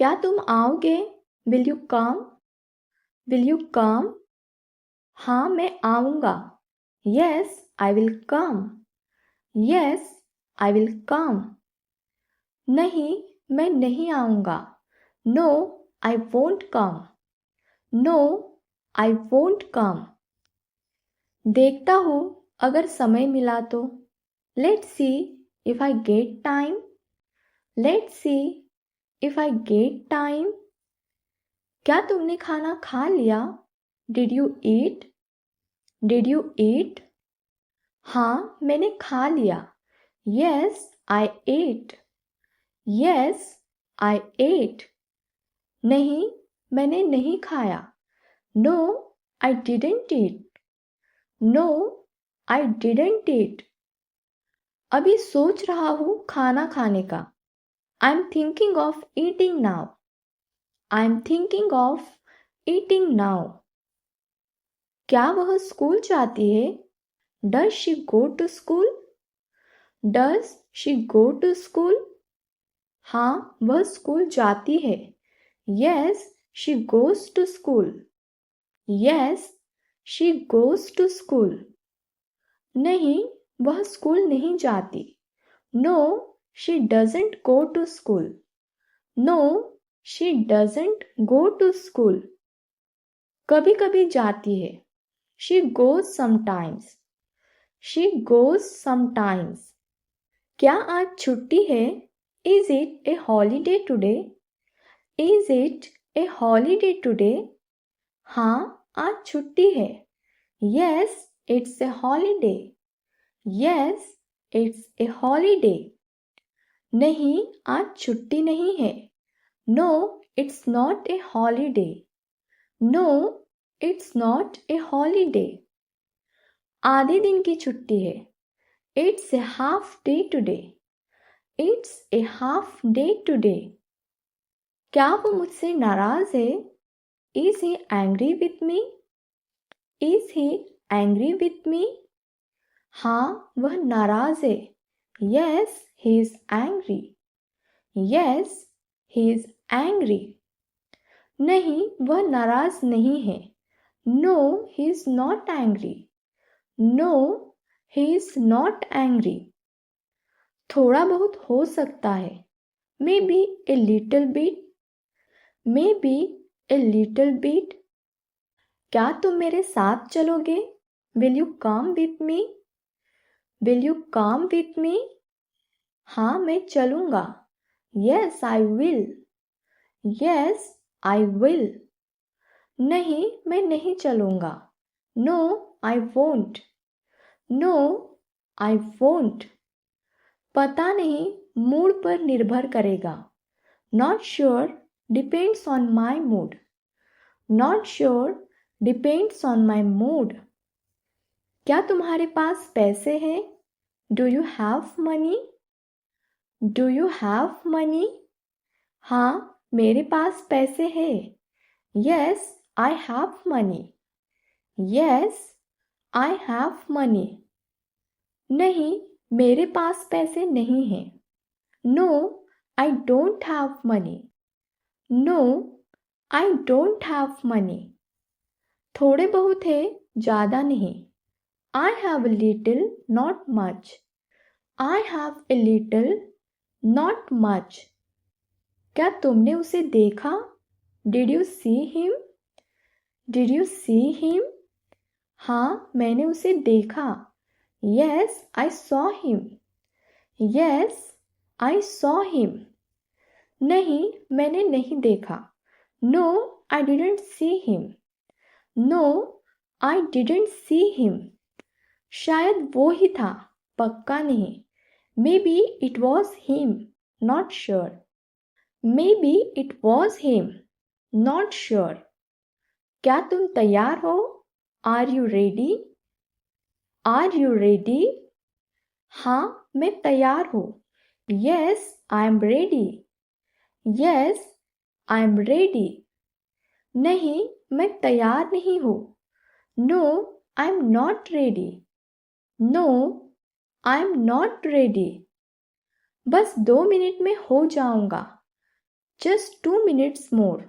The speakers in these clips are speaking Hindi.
क्या तुम आओगे? Will you come? Will you come? हाँ मैं आऊँगा। Yes I will come. Yes I will come. नहीं मैं नहीं आऊँगा। No I won't come. No I won't come. देखता हूँ अगर समय मिला तो। Let's see if I get time. Let's see if I get time. क्या तुमने खाना खा लिया? Did you eat? Did you eat? हाँ मैंने खा लिया। Yes I ate. Yes I eight. नहीं मैंने नहीं खाया। No I didn't eat. No I didn't eat. अभी सोच रहा हूँ खाना खाने का। I am thinking of eating now. I am thinking of eating now. क्या वह स्कूल जाती है? Does she go to school? Does she go to school? हाँ वह स्कूल जाती है। Yes she goes to school. Yes she goes to school. नहीं वह स्कूल नहीं जाती। No she doesn't go to school. No she doesn't go to school. कभी कभी जाती है। She goes sometimes. She goes sometimes. क्या आज छुट्टी है? Is it a holiday today? Is it a holiday today? हाँ आज छुट्टी है। Yes it's a holiday. Yes it's a holiday. नहीं आज छुट्टी नहीं है। No it's not a holiday. No it's not a holiday. आधे दिन की छुट्टी है। It's a half day today. It's a half day today. क्या वो मुझसे नाराज है? Is he angry with me? Is he angry with me? हाँ वह नाराज है। Yes he is angry. Yes he is angry. नहीं वह नाराज नहीं है। No he is not angry. No he is not angry. थोड़ा बहुत हो सकता है। Maybe a little bit. Maybe a little bit. क्या तुम मेरे साथ चलोगे? Will you come with me? Will you come with me? हाँ मैं चलूँगा। Yes I will. Yes I will. नहीं मैं नहीं चलूँगा। No I won't. No I won't. पता नहीं मूड पर निर्भर करेगा। Not sure depends on my mood. Not sure depends on my mood. क्या तुम्हारे पास पैसे हैं? Do you have money? Do you have money? हाँ मेरे पास पैसे हैं। Yes I have money. Yes I have money. नहीं मेरे पास पैसे नहीं हैं। No I don't have money. No I don't have money. थोड़े बहुत है ज़्यादा नहीं। I have a little not much. I have a little not much. क्या तुमने उसे देखा? Did you see him? Did you see him? हाँ मैंने उसे देखा। Yes I saw him. Yes I saw him. नहीं मैंने नहीं देखा। No I didn't see him. No I didn't see him. शायद वो ही था, पक्का नहीं। Maybe it was him, not sure. Maybe it was him, not sure. क्या तुम तैयार हो? Are you ready? Are you ready? हाँ मैं तैयार हूँ। Yes I am ready. Yes I am ready. नहीं मैं तैयार नहीं हूँ। No I am not ready. No I am not ready. बस 2 मिनट में हो जाऊंगा। Just 2 minutes more.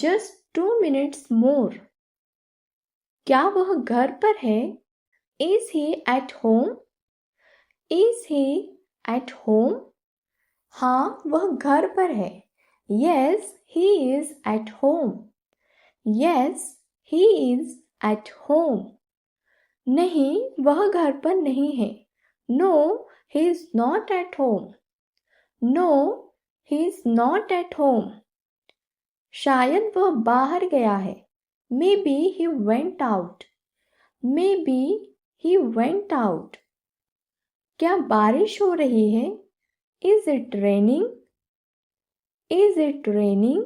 Just 2 minutes more. क्या वह घर पर है? Is he at home? Is he at home? हाँ, वह घर पर है. Yes, he is at home. Yes, he is at home. नहीं, वह घर पर नहीं है. No, he is not at home. No, he is not at home. शायद वह बाहर गया है. Maybe he went out. Maybe he went out. क्या बारिश हो रही है? Is it raining? Is it raining?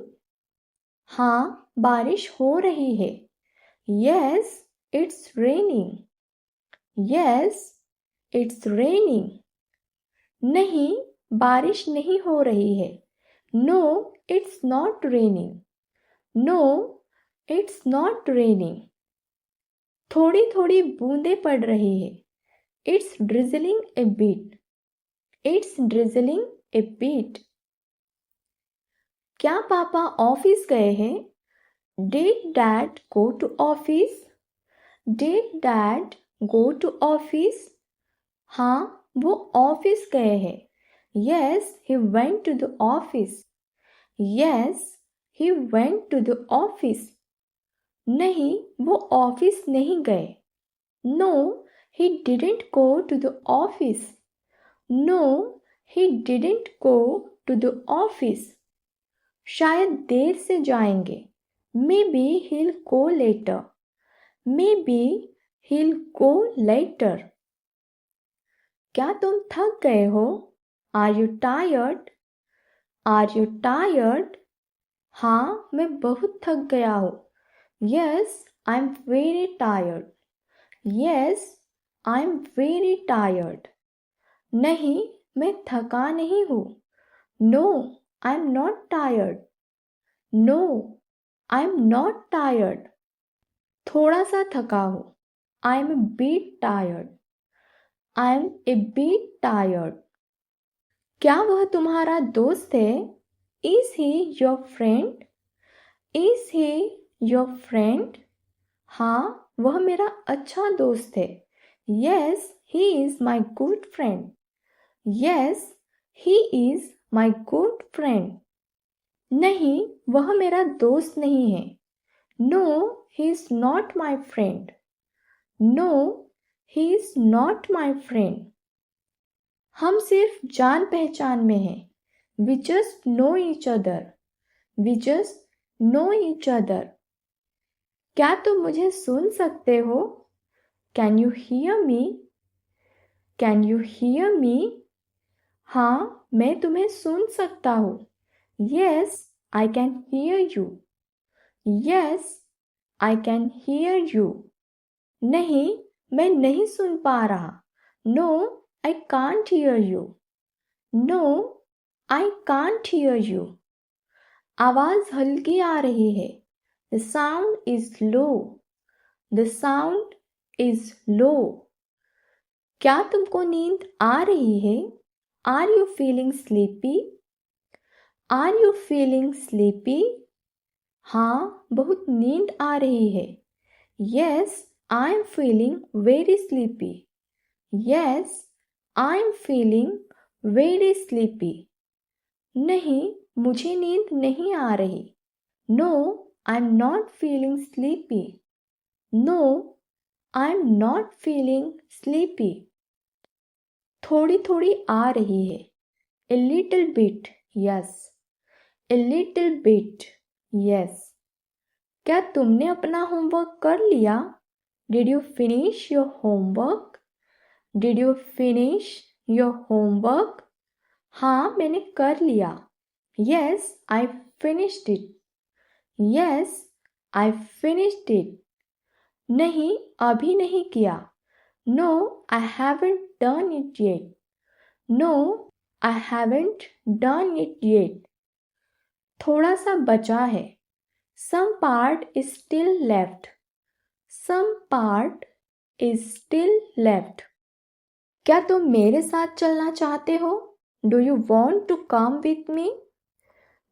हाँ, बारिश हो रही है. Yes, it's raining. Yes, it's raining. नहीं, बारिश नहीं हो रही है. No, it's not raining. No, it's not raining. थोड़ी थोड़ी बूंदें पड़ रही है. It's drizzling a bit. It's drizzling a bit. क्या पापा ऑफिस गए हैं? Did Dad go to office? Did Dad go to office? हाँ, वो ऑफिस गए हैं. Yes, he went to the office. Yes, he went to the office. नहीं, वो ऑफिस नहीं गए. No, he didn't go to the office. No, he didn't go to the office. शायद देर से जाएंगे. Maybe he'll go later. Maybe he'll go later. क्या तुम थक गए हो? Are you tired? Are you tired? हाँ, मैं बहुत थक गया हूँ. Yes, I'm very tired. Yes, I'm very tired. नहीं, मैं थका नहीं हूँ. No, I'm not tired. No, I'm not tired. थोड़ा सा थका हूँ. I'm a bit tired. I'm a bit tired. क्या वह तुम्हारा दोस्त है? Is he your friend? Is he your friend? हाँ, वह मेरा अच्छा दोस्त है. Yes, he is my good friend. Yes, he is my good friend. नहीं, वह मेरा दोस्त नहीं है. No, he is not my friend. No, he is not my friend. हम सिर्फ जान पहचान में हैं. We just know each other. We just know each other. क्या तुम मुझे सुन सकते हो? Can you hear me? Can you hear me? हाँ, मैं तुम्हें सुन सकता हूँ. Yes, I can hear you. Yes, I can hear you. नहीं, मैं नहीं सुन पा रहा. No, I can't hear you. No, I can't hear you. आवाज हल्की आ रही है. The sound is low. The sound is low. क्या तुमको नींद आ रही है? Are you feeling sleepy? Are you feeling sleepy? हाँ, बहुत नींद आ रही है. Yes, I'm feeling very sleepy. Yes, I'm feeling very sleepy. नहीं, मुझे नींद नहीं आ रही. No, I'm not feeling sleepy. No, I'm not feeling sleepy. थोड़ी थोड़ी आ रही है. A little bit, yes. A little bit, yes. क्या तुमने अपना होमवर्क कर लिया? Did you finish your homework? Did you finish your homework? हाँ, मैंने कर लिया. Yes, I finished it. Yes, I finished it. नहीं, अभी नहीं किया. No, I haven't done it yet. No, I haven't done it yet. थोड़ा सा बचा है. Some part is still left. Some part is still left. क्या तुम मेरे साथ चलना चाहते हो? Do you want to come with me?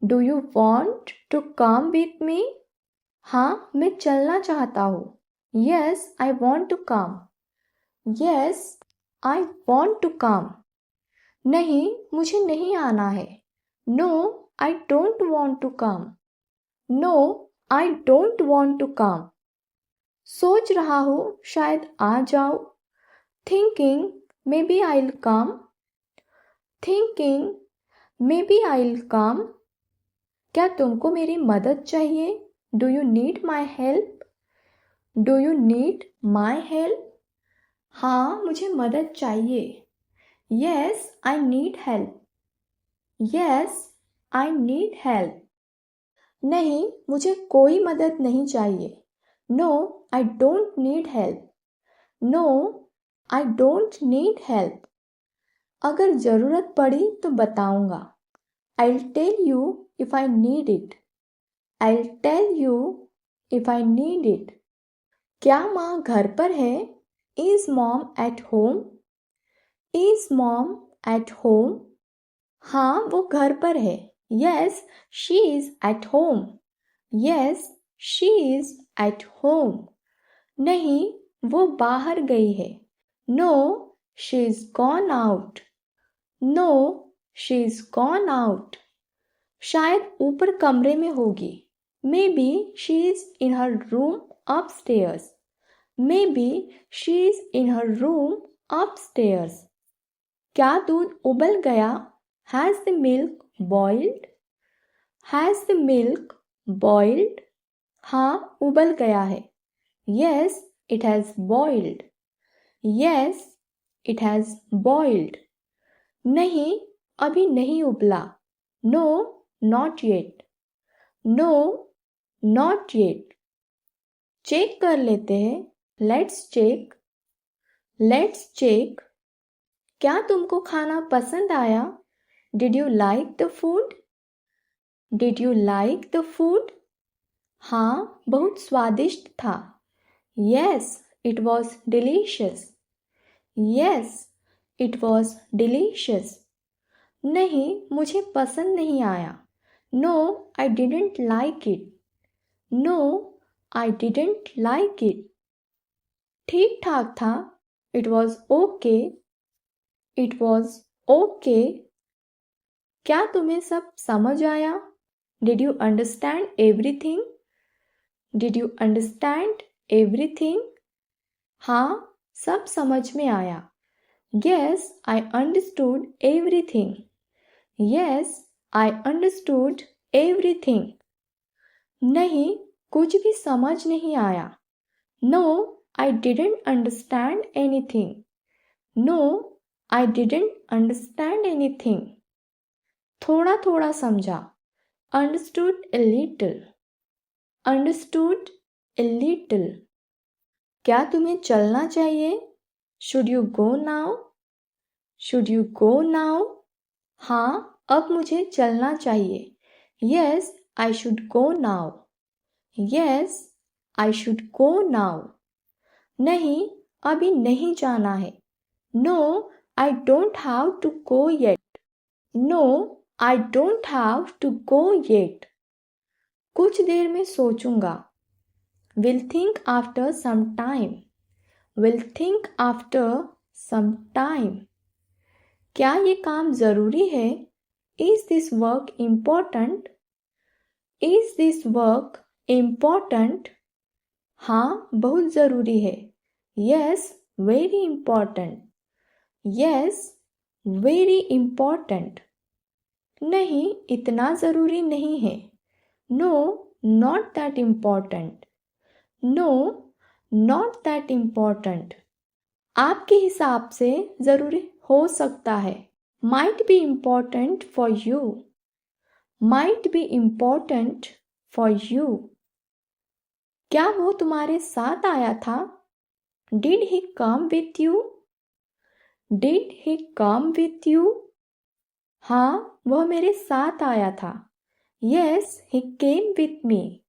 Do you want to come with me? हाँ, मैं चलना चाहता हूँ. Yes, I want to come. Yes, I want to come. नहीं, मुझे नहीं आना है. No, I don't want to come. No, I don't want to come. सोच रहा हूँ शायद आ जाओ. Thinking maybe I'll come. Thinking maybe I'll come. क्या तुमको मेरी मदद चाहिए? Do you need my help? Do you need my help? हाँ, मुझे मदद चाहिए. Yes, I need help. Yes, I need help. नहीं, मुझे कोई मदद नहीं चाहिए. No, I don't need help. No, I don't need help. अगर ज़रूरत पड़ी तो बताऊंगा. I'll tell you if I need it. I'll tell you if I need it. क्या माँ घर पर है? Is mom at home? Is mom at home? हाँ, वो घर पर है. Yes, she is at home. Yes, she is at home. नहीं, वो बाहर गई है. No, she is gone out. No, she is gone out. शायद ऊपर कमरे में होगी. Maybe she is in her room upstairs. Maybe she is in her room upstairs. क्या दूध उबल गया? Has the milk boiled? Has the milk boiled? हाँ, उबल गया है. Yes, it has boiled. Yes, it has boiled. नहीं, अभी नहीं उबला. No, not yet. No, not yet. Check कर लेते हैं. Let's check. Let's check. क्या तुमको खाना पसंद आया? Did you like the food? Did you like the food? हाँ, बहुत स्वादिष्ट था. Yes, it was delicious. Yes, it was delicious. नहीं, मुझे पसंद नहीं आया. No, I didn't like it. No, I didn't like it. ठीक ठाक था. It was okay. It was okay. क्या तुम्हें सब समझ आया? Did you understand everything? Did you understand everything? हाँ, सब समझ में आया. Yes, I understood everything. Yes, I understood everything. नहीं, कुछ भी समझ नहीं आया. No, I didn't understand anything. No, I didn't understand anything. थोड़ा थोड़ा समझा. Understood a little. Understood a little. क्या तुम्हें चलना चाहिए? Should you go now? Should you go now? हाँ, अब मुझे चलना चाहिए. Yes, I should go now. Yes, I should go now. नहीं, अभी नहीं जाना है. No, I don't have to go yet. No, I don't have to go yet. कुछ देर में सोचूंगा. Will think after some time. Will think after some time. क्या ये काम ज़रूरी है? Is this work important? Is this work important? हाँ, बहुत ज़रूरी है. Yes, very important. Yes, very important. नहीं, इतना ज़रूरी नहीं है. No, not that important. No, not that important. आपके हिसाब से ज़रूरी हो सकता है. Might be important for you. Might be important for you. क्या वो तुम्हारे साथ आया था? Did he come with you? Did he come with you? हाँ, वह मेरे साथ आया था. Yes, he came with me.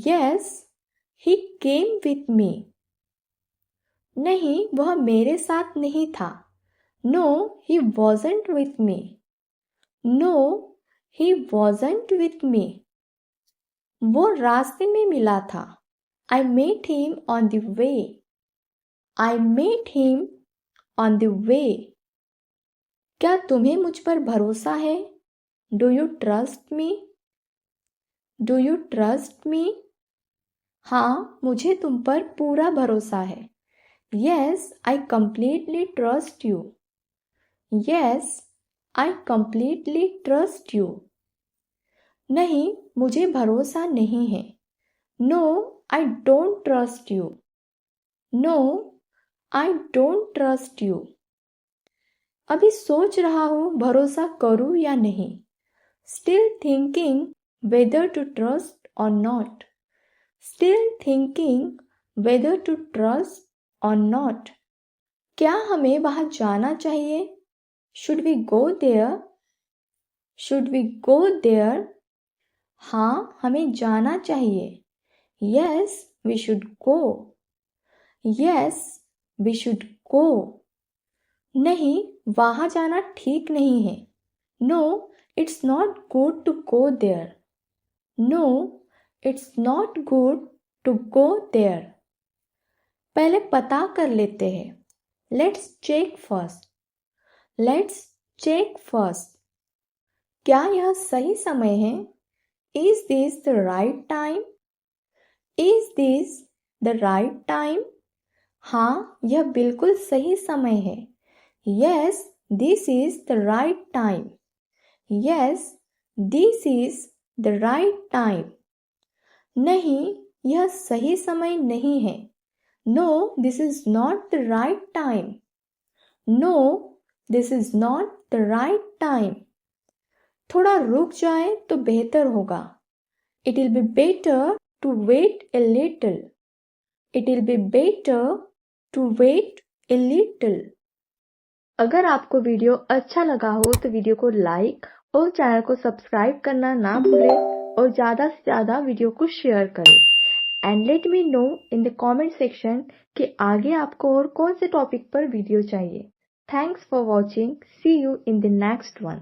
Yes, he came with me. नहीं, वह मेरे साथ नहीं था. No, he wasn't with me. No, He wasn't with me. वो रास्ते में मिला था. I met him on the way. I met him on the way. क्या तुम्हें मुझ पर भरोसा है? Do you trust me? Do you trust me? हाँ, मुझे तुम पर पूरा भरोसा है. Yes, I completely trust you. Yes, I completely trust you. नहीं, मुझे भरोसा नहीं है. No, I don't trust you. No, I don't trust you. अभी सोच रहा हूँ भरोसा करूँ या नहीं. Still thinking whether to trust or not. Still thinking whether to trust or not. क्या हमें वहाँ जाना चाहिए? Should we go there? Should we go there? हाँ, हमें जाना चाहिए. Yes, we should go. Yes, we should go. नहीं, वहाँ जाना ठीक नहीं है. No, it's not good to go there. No, it's not good to go there. पहले पता कर लेते हैं. Let's check first. Let's check first. क्या यह सही समय है? Is this the right time? Is this the right time? हाँ, यह बिल्कुल सही समय है. Yes, this is the right time. Yes, this is the right time. नहीं, यह सही समय नहीं है. No, this is not the right time. No, this is not the right time. थोड़ा रुक जाए तो बेहतर होगा. It will be better to wait a little. It will be better to wait a little. अगर आपको वीडियो अच्छा लगा हो तो वीडियो को लाइक और चैनल को सब्सक्राइब करना ना भूलें और ज़्यादा से ज़्यादा वीडियो को शेयर करें. And let me know in the comment section कि आगे आपको और कौन से टॉपिक पर वीडियो चाहिए. Thanks for watching. See you in the next one.